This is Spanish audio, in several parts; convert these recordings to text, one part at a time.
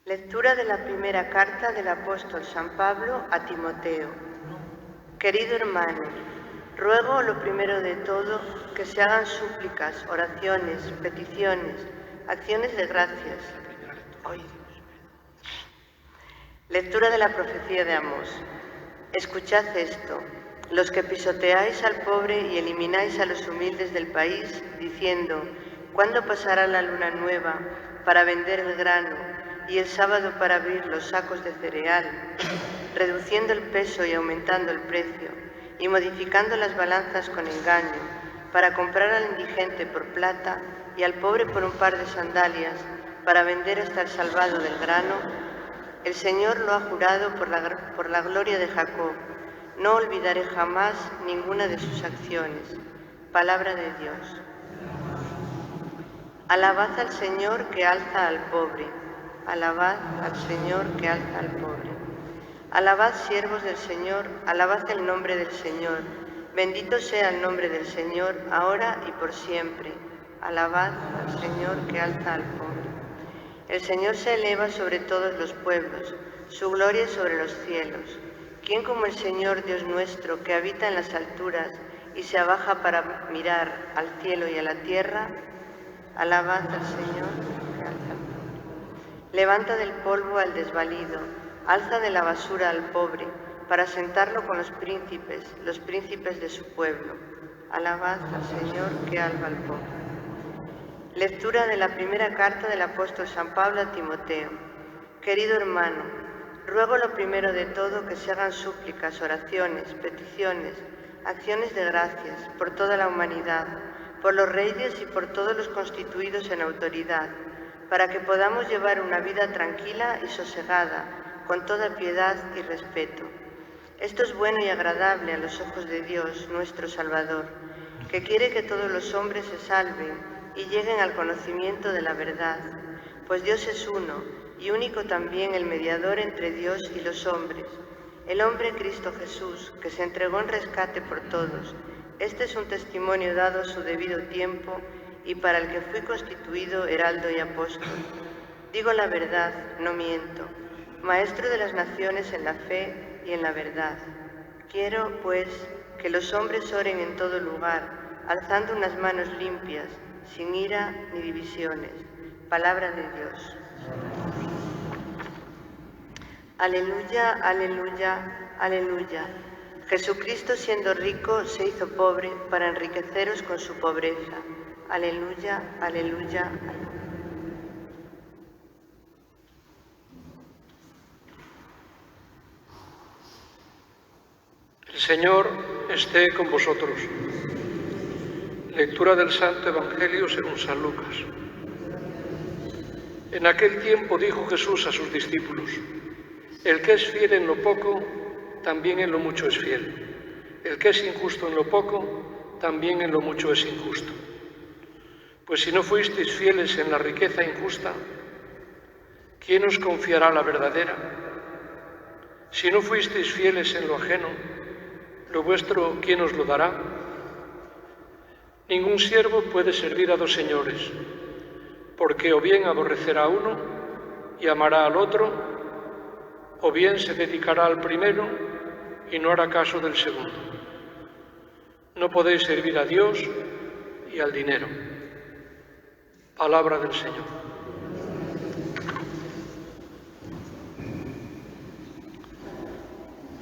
Lectura de la primera carta del apóstol San Pablo a Timoteo. Querido hermano, ruego lo primero de todo que se hagan súplicas, oraciones, peticiones, acciones de gracias. Lectura de la profecía de Amós. Escuchad esto, los que pisoteáis al pobre y elimináis a los humildes del país, diciendo, ¿cuándo pasará la luna nueva para vender el grano y el sábado para abrir los sacos de cereal, reduciendo el peso y aumentando el precio, y modificando las balanzas con engaño, para comprar al indigente por plata y al pobre por un par de sandalias, para vender hasta el salvado del grano? El Señor lo ha jurado por la gloria de Jacob. No olvidaré jamás ninguna de sus acciones. Palabra de Dios. Alabad al Señor que alza al pobre. Alabad al Señor que alza al pobre. Alabad, siervos del Señor, alabad el nombre del Señor. Bendito sea el nombre del Señor, ahora y por siempre. Alabad al Señor que alza al pobre. El Señor se eleva sobre todos los pueblos, su gloria sobre los cielos. ¿Quién como el Señor Dios nuestro, que habita en las alturas y se abaja para mirar al cielo y a la tierra? Alabad al Señor que alza al pobre. Levanta del polvo al desvalido, alza de la basura al pobre, para sentarlo con los príncipes de su pueblo. Alabad al Señor que alza al pobre. Lectura de la primera carta del apóstol San Pablo a Timoteo. Querido hermano, ruego lo primero de todo que se hagan súplicas, oraciones, peticiones, acciones de gracias por toda la humanidad, por los reyes y por todos los constituidos en autoridad, para que podamos llevar una vida tranquila y sosegada, con toda piedad y respeto. Esto es bueno y agradable a los ojos de Dios, nuestro Salvador, que quiere que todos los hombres se salven y lleguen al conocimiento de la verdad, pues Dios es uno y único también el mediador entre Dios y los hombres, el hombre Cristo Jesús, que se entregó en rescate por todos. Este es un testimonio dado a su debido tiempo y para el que fui constituido heraldo y apóstol. Digo la verdad, no miento, maestro de las naciones en la fe y en la verdad. Quiero, pues, que los hombres oren en todo lugar, alzando unas manos limpias, sin ira ni divisiones. Palabra de Dios. Aleluya, aleluya, aleluya. Jesucristo, siendo rico, se hizo pobre para enriqueceros con su pobreza. Aleluya, aleluya, aleluya. El Señor esté con vosotros. Lectura del Santo Evangelio según San Lucas. En aquel tiempo dijo Jesús a sus discípulos: el que es fiel en lo poco, también en lo mucho es fiel. El que es injusto en lo poco, también en lo mucho es injusto. Pues si no fuisteis fieles en la riqueza injusta, ¿quién os confiará la verdadera? Si no fuisteis fieles en lo ajeno, lo vuestro, ¿quién os lo dará? Ningún siervo puede servir a dos señores, porque o bien aborrecerá a uno y amará al otro, o bien se dedicará al primero y no hará caso del segundo. No podéis servir a Dios y al dinero. Palabra del Señor.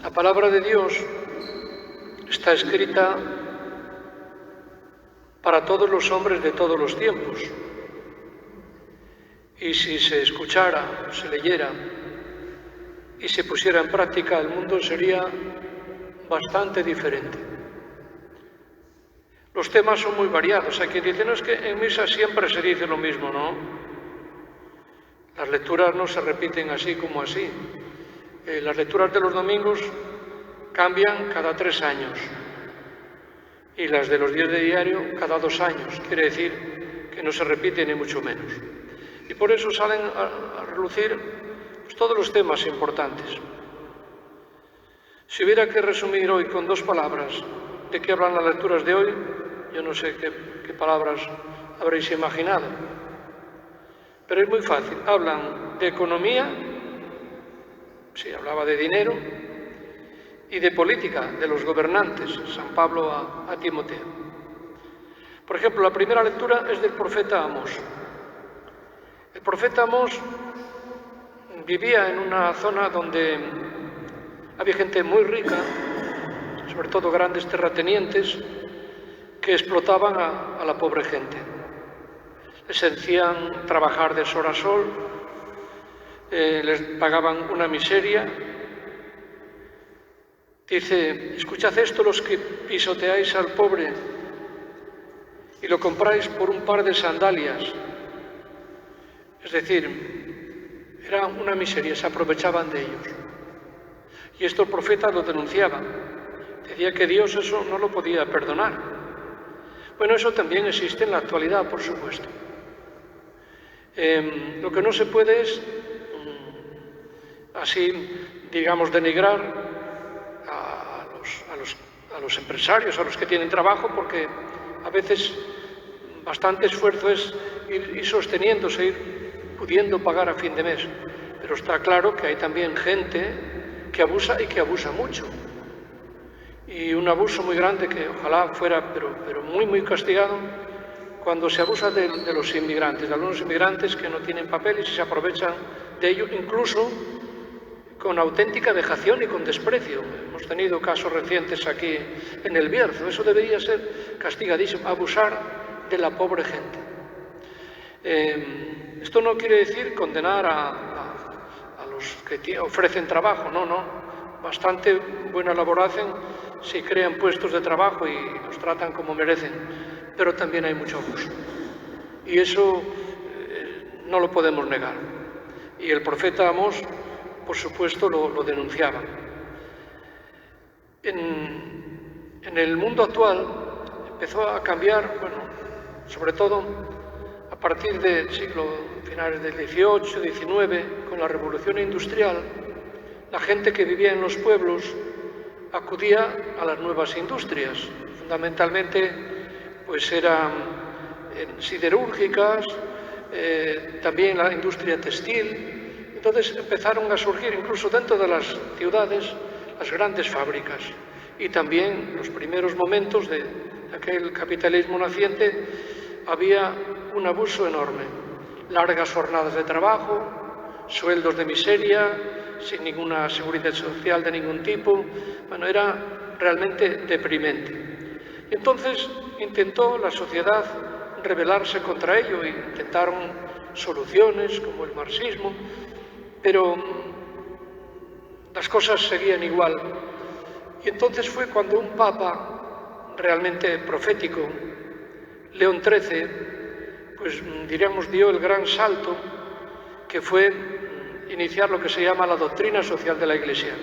La palabra de Dios está escrita para todos los hombres de todos los tiempos. Y si se escuchara, se leyera y se pusiera en práctica, el mundo sería bastante diferente. Los temas son muy variados. Hay quien dice, no, es que en misa siempre se dice lo mismo, ¿no? Las lecturas no se repiten así como así. Las lecturas de los domingos cambian cada 3 años. Y las de los 10 de diario cada 2 años. Quiere decir que no se repite ni mucho menos. Y por eso salen a relucir pues, todos los temas importantes. Si hubiera que resumir hoy con 2 palabras de qué hablan las lecturas de hoy, yo no sé qué palabras habréis imaginado. pero es muy fácil. Hablan de economía, sí, hablaba de dinero, y de política, de los gobernantes, San Pablo a Timoteo. Por ejemplo, la primera lectura es del profeta Amós. El profeta Amós vivía en una zona donde había gente muy rica, sobre todo grandes terratenientes, que explotaban a la pobre gente. Les hacían trabajar de sol a sol, les pagaban una miseria. Dice, escuchad esto los que pisoteáis al pobre y lo compráis por un par de sandalias. Es decir, era una miseria, se aprovechaban de ellos. Y esto el profeta lo denunciaba. Decía que Dios eso no lo podía perdonar. Bueno, eso también existe en la actualidad, por supuesto. Lo que no se puede es, así, digamos, denigrar a los empresarios, a los que tienen trabajo, porque a veces bastante esfuerzo es ir sosteniéndose, ir pudiendo pagar a fin de mes. Pero está claro que hay también gente que abusa y que abusa mucho. Y un abuso muy grande que ojalá fuera, pero muy, muy castigado, cuando se abusa de los inmigrantes, de algunos inmigrantes que no tienen papeles y se aprovechan de ello, incluso con auténtica vejación y con desprecio. Hemos tenido casos recientes aquí en el Bierzo. Eso debería ser castigadísimo, abusar de la pobre gente. Esto no quiere decir condenar a los que ofrecen trabajo, no. Bastante buena labor hacen si crean puestos de trabajo y los tratan como merecen, pero también hay mucho abuso. Y eso no lo podemos negar. Y el profeta Amós, por supuesto, lo denunciaba. En el mundo actual empezó a cambiar, bueno, sobre todo a partir del finales del XVIII, XIX, con la Revolución Industrial. La gente que vivía en los pueblos acudía a las nuevas industrias. Fundamentalmente, pues eran siderúrgicas, también la industria textil. Entonces empezaron a surgir, incluso dentro de las ciudades, las grandes fábricas. Y también en los primeros momentos de aquel capitalismo naciente había un abuso enorme. Largas jornadas de trabajo, sueldos de miseria, sin ninguna seguridad social de ningún tipo. Bueno, era realmente deprimente. Y entonces intentó la sociedad rebelarse contra ello e intentaron soluciones como el marxismo, pero las cosas seguían igual. Y entonces fue cuando un papa realmente profético, León XIII, pues diríamos dio el gran salto, que fue iniciar lo que se llama la doctrina social de la Iglesia,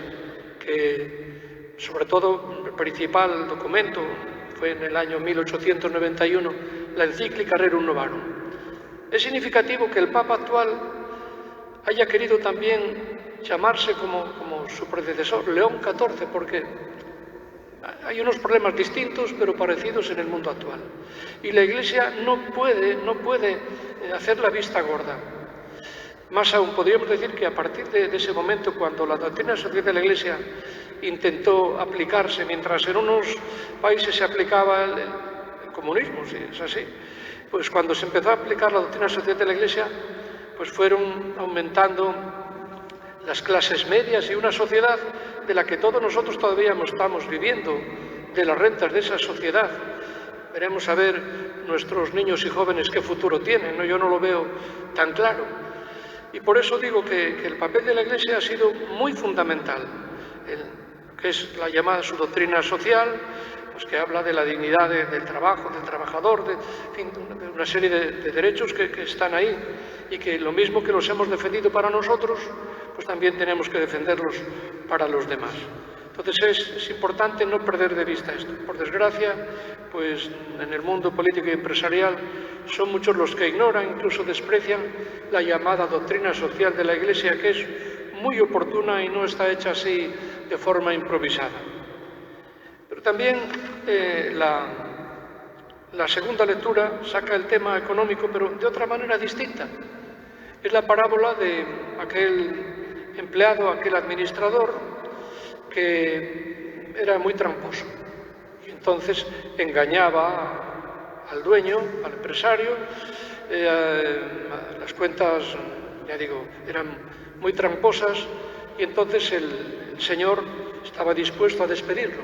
que sobre todo el principal documento fue en el año 1891, la encíclica Rerum Novarum. Es significativo que el Papa actual haya querido también llamarse como su predecesor, León XIV, porque hay unos problemas distintos pero parecidos en el mundo actual. Y la Iglesia no puede hacer la vista gorda. Más aún, podríamos decir que a partir de ese momento, cuando la doctrina social de la Iglesia intentó aplicarse, mientras en unos países se aplicaba el comunismo, si es así, pues cuando se empezó a aplicar la doctrina social de la Iglesia, pues fueron aumentando las clases medias y una sociedad de la que todos nosotros todavía no estamos viviendo, de las rentas de esa sociedad. Veremos a ver nuestros niños y jóvenes qué futuro tienen, ¿no? Yo no lo veo tan claro. Y por eso digo que el papel de la Iglesia ha sido muy fundamental, que es la llamada su doctrina social, pues que habla de la dignidad del trabajo, del trabajador, de una serie de derechos que están ahí y que lo mismo que los hemos defendido para nosotros, pues también tenemos que defenderlos para los demás. Entonces es importante no perder de vista esto. Por desgracia, pues en el mundo político y empresarial son muchos los que ignoran, incluso desprecian la llamada doctrina social de la Iglesia, que es muy oportuna y no está hecha así de forma improvisada. Pero también la segunda lectura saca el tema económico, pero de otra manera distinta. Es la parábola de aquel empleado, aquel administrador, que era muy tramposo. Y entonces engañaba al dueño, al empresario. Las cuentas, ya digo, eran muy tramposas, y entonces el señor estaba dispuesto a despedirlo.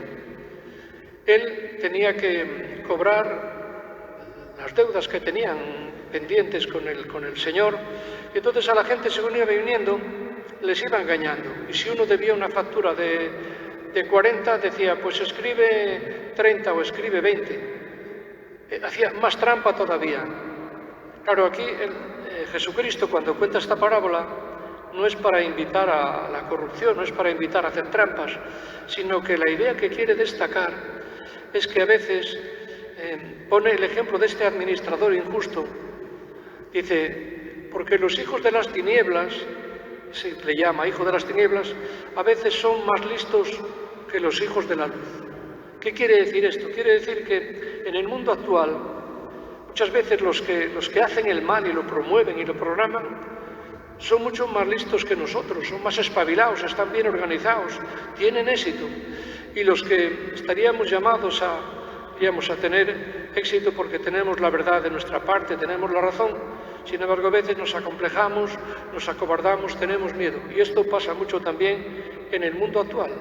Él tenía que cobrar las deudas que tenían pendientes con el señor, y entonces a la gente, según iba viniendo, les iba engañando. Y si uno debía una factura de 40, decía, pues escribe 30 o escribe 20. Hacía más trampa todavía. Claro, aquí Jesucristo, cuando cuenta esta parábola, no es para invitar a la corrupción, no es para invitar a hacer trampas, sino que la idea que quiere destacar es que a veces pone el ejemplo de este administrador injusto. Dice, porque los hijos de las tinieblas, se le llama hijo de las tinieblas, a veces son más listos que los hijos de la luz. ¿Qué quiere decir esto? Quiere decir que en el mundo actual, muchas veces los que hacen el mal y lo promueven y lo programan, son mucho más listos que nosotros, son más espabilados, están bien organizados, tienen éxito. Y los que estaríamos llamados a tener éxito porque tenemos la verdad de nuestra parte, tenemos la razón, sin embargo a veces nos acomplejamos, nos acobardamos, tenemos miedo. Y esto pasa mucho también en el mundo actual.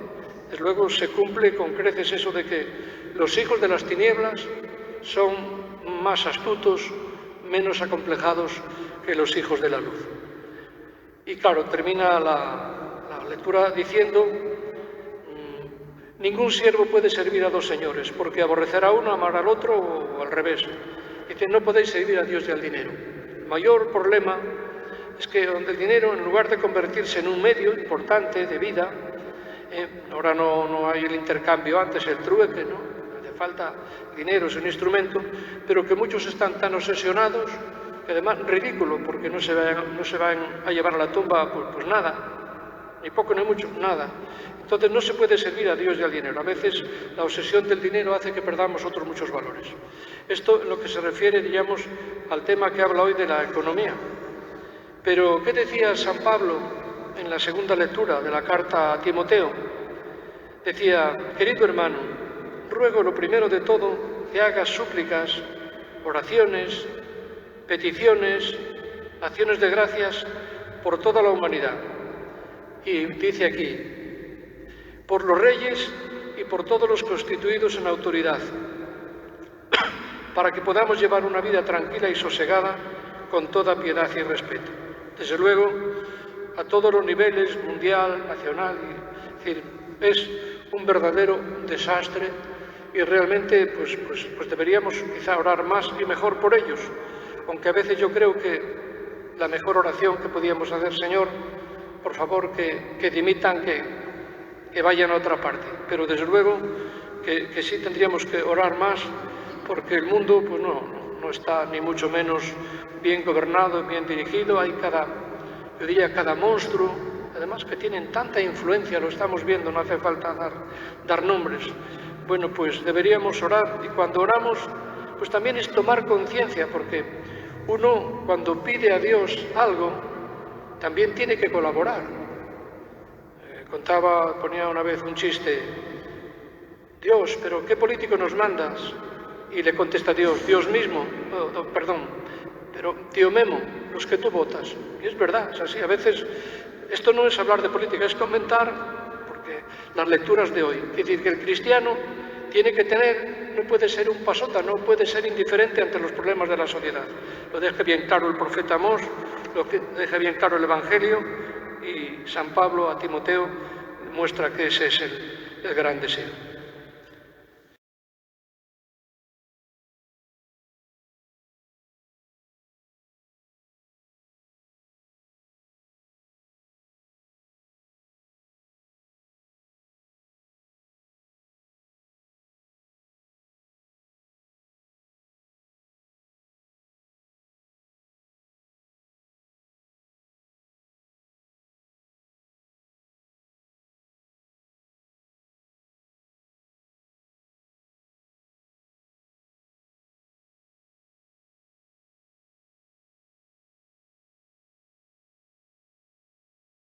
Desde luego se cumple con creces eso de que los hijos de las tinieblas son más astutos, menos acomplejados que los hijos de la luz. Y claro, termina la lectura diciendo, ningún siervo puede servir a dos señores, porque aborrecerá a uno, amará al otro, o al revés. Dice, no podéis servir a Dios y al dinero. El mayor problema es que donde el dinero, en lugar de convertirse en un medio importante de vida, ahora no hay el intercambio, antes el trueque, ¿no? Hace falta dinero, es un instrumento, pero que muchos están tan obsesionados, que además ridículo, porque no se van a llevar a la tumba pues nada, ni poco ni mucho, nada. Entonces no se puede servir a Dios y al dinero. A veces la obsesión del dinero hace que perdamos otros muchos valores. Esto en lo que se refiere, digamos, al tema que habla hoy de la economía. Pero, ¿qué decía San Pablo en la segunda lectura de la carta a Timoteo? Decía, querido hermano, ruego lo primero de todo que hagas súplicas, oraciones, peticiones, acciones de gracias por toda la humanidad. Y dice aquí, por los reyes y por todos los constituidos en autoridad, para que podamos llevar una vida tranquila y sosegada con toda piedad y respeto. Desde luego, a todos los niveles, mundial, nacional, es decir, es un verdadero desastre y realmente pues deberíamos quizá orar más y mejor por ellos, aunque a veces yo creo que la mejor oración que podíamos hacer, Señor, por favor, que dimitan, que vayan a otra parte. Pero desde luego que sí tendríamos que orar más, porque el mundo pues no está ni mucho menos bien gobernado, bien dirigido. Hay yo diría cada monstruo, además que tienen tanta influencia, lo estamos viendo, no hace falta dar nombres. Bueno, pues deberíamos orar, y cuando oramos, pues también es tomar conciencia, porque uno cuando pide a Dios algo, también tiene que colaborar. Ponía una vez un chiste, Dios, ¿pero qué político nos mandas? Y le contesta Dios, Dios mismo, pero tío Memo, los que tú votas. Y es verdad, es así. A veces esto no es hablar de política, es comentar, porque las lecturas de hoy. Es decir, que el cristiano tiene que no puede ser un pasota, no puede ser indiferente ante los problemas de la sociedad. Lo deja bien claro el profeta Amós, lo deja bien claro el Evangelio, y San Pablo a Timoteo muestra que ese es el gran deseo.